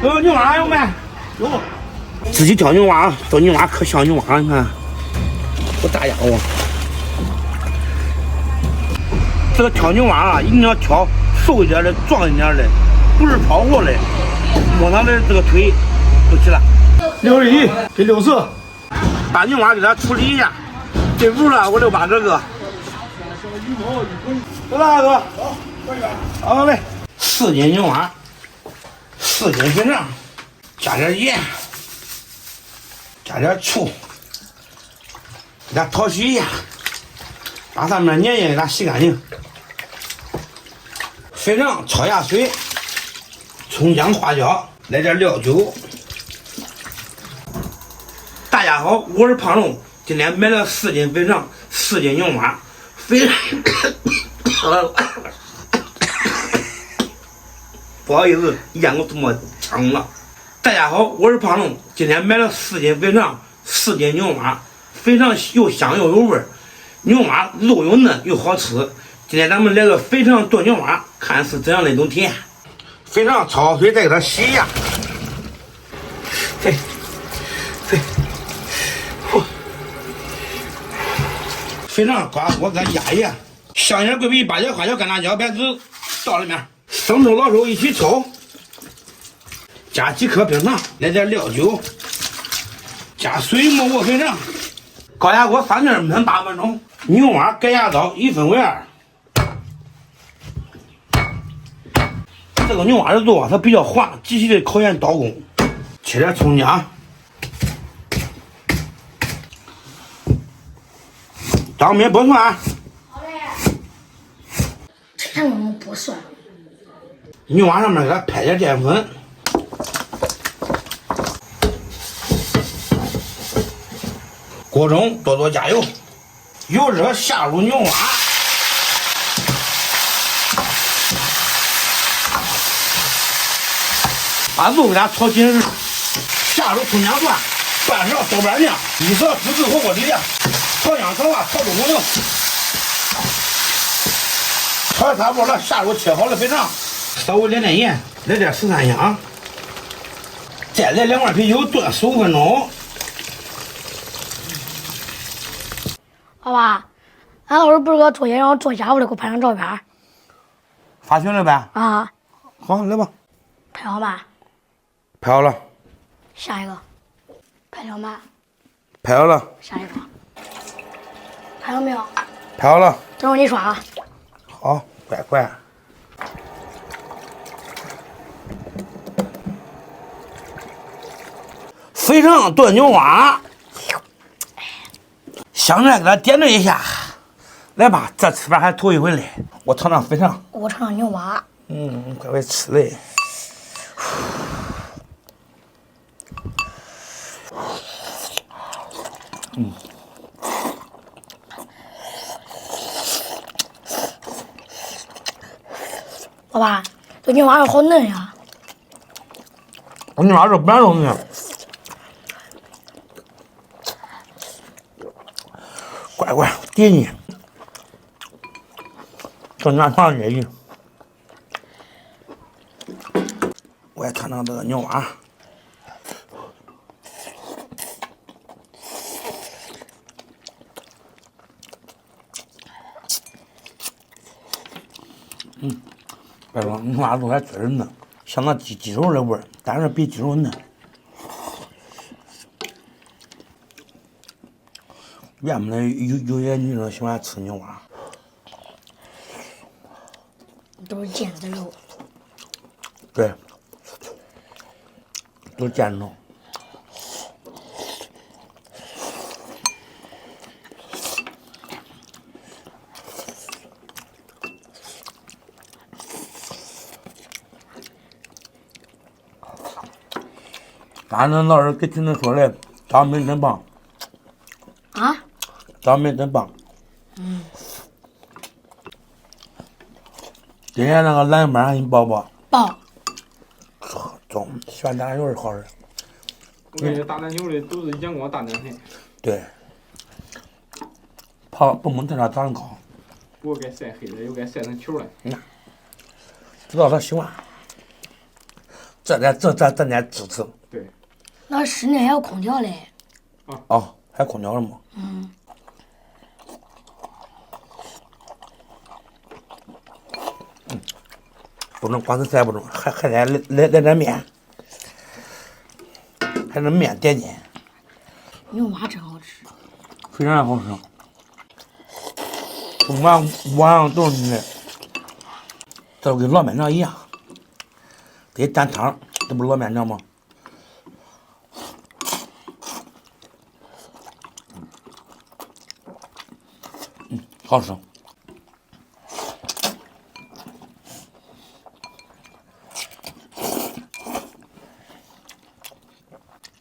有牛蛙有没？有。自己钓牛蛙，钓牛蛙可像牛蛙，你看，多大家伙！这个挑牛蛙啊，一定要挑瘦一点的、壮一点的，不是超过的，摸它的这个腿就起来。61给60，把牛蛙给它处理一下，对不了我就把这个。多大哥？好嘞，4斤牛蛙，4斤肥肠，加点盐，加点醋，给它淘洗一下，把上面粘液给它洗干净。肥肠焯下水，葱姜花椒，来点料酒。大家好，我是胖龙，今天买了4斤肥肠，4斤牛蛙，不好意思，咽我这么呛了。大家好，我是胖龙，今天买了4斤肥肠，4斤牛蛙，肥肠又香又有味儿，牛蛙肉又嫩又好吃。今天咱们来个肥肠炖牛蛙，看是怎样的一种体验。肥肠焯好水，再给它洗一下。肥肠刮锅给它压一下，香叶、桂皮、八角、花椒、干辣椒、白籽倒里面，生抽、老抽一起抽，加几颗冰糖，来点料酒，加水没过肥肠，高压锅3面焖8分钟。牛蛙改下刀1分为2。这个牛蛙的肉啊，它比较滑，极其的考验刀工。切点葱姜，当面不蒜。好嘞。这种不蒜。牛蛙上面给它拍点淀粉，锅中多加油，油热下入牛蛙，把肉给它炒紧实，下入葱姜蒜，半勺豆瓣酱，1勺自制火锅底料，炒香炒辣炒中骨头，炒的差不多了，下入切好的肥肠，稍微来点盐，来点十三香，再来2罐啤酒，炖15分钟。爸爸，俺老师不是给我作业让我做家务的，给我拍张照片。发群了呗？啊。好，来吧。拍好吗？拍好了。下一个。拍了吗？拍好了。下一个。拍了没有？拍好了。等会儿你刷啊。好，乖。肥肠炖牛蛙，香菜给它点缀一下。来吧，这吃饭还头一回嘞。我尝尝肥肠。我尝尝牛蛙。快吃嘞。爸爸，这牛蛙肉好嫩呀。我牛蛙肉本来就嫩。乖，给你。这拿上也行。我也尝尝这个牛蛙。别说牛蛙肉还真是嫩，像那鸡肉的味儿，但是比鸡肉嫩。原本的有些女生喜欢吃牛蛙，都是腱子肉。对，都是腱子肉。反正老师给听人说的，张明真棒。啊？张明真棒。今天那个篮球班你报不？报。中，喜欢打篮球是好事。我感觉打篮球的都是阳光大男孩。对。跑不蒙太阳长得高。我该晒黑了，又该晒成球了。知道他喜欢。这点支持。对，那室内还有空调嘞。哦，还有空调了吗？嗯，不能光是菜不中，还得来点面，还得面点点，牛蛙真好吃。非常好吃。晚上都是你，这跟老面条一样，得蘸汤，这不是老面条吗？好吃。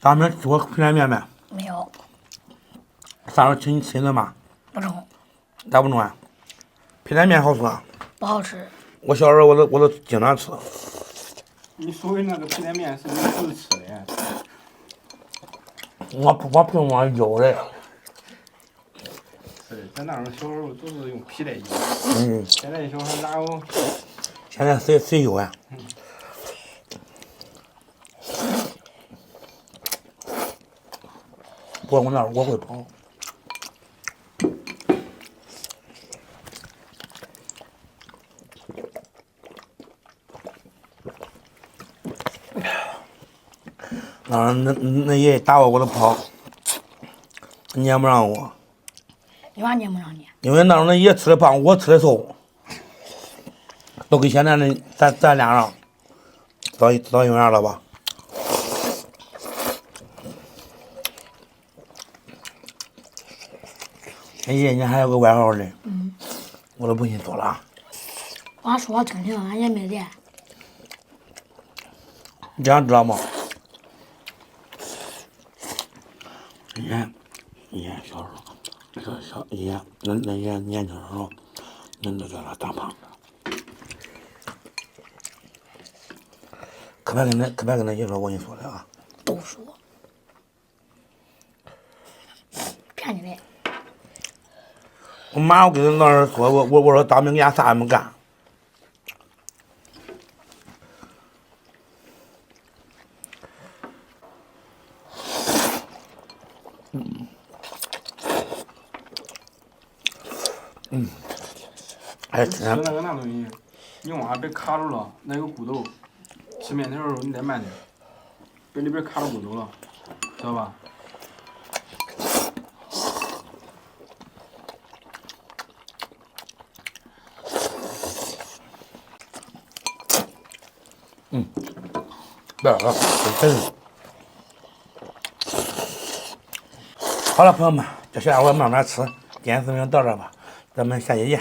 咱们吃过皮蛋面没？没有，啥时候请你吃的吗？不中，咋不中啊？皮蛋面好吃啊！不好吃。我小时候我都经常吃。你所谓那个皮蛋面是你不是吃的？我平常有的。是的，咱那时候小时候都是用皮带油，嗯，现在小孩哪有？现在谁有啊？不过我那我会跑。那爷爷打我都跑，撵不上我，你娃撵不上你。因为那时候那爷吃的胖，我吃的瘦，都跟现在的咱俩人早一样了吧？爷爷你还有个外号呢，我都不信说了。娃说我听听，俺也没练。你想知道吗？爷小时候，爷那爷年轻的时候，人都叫他大胖子。可别跟那爷说我跟你说的啊。都说骗你的。我马上跟老师说，我说当兵家啥也没干。哎，吃那个那东西，牛蛙别卡住了，那有骨头，吃面条的时候你得慢点，别里边卡着骨头了，知道吧？别了，真是。好了，朋友们，这下我慢慢吃，今天视频到这吧，咱们下期见。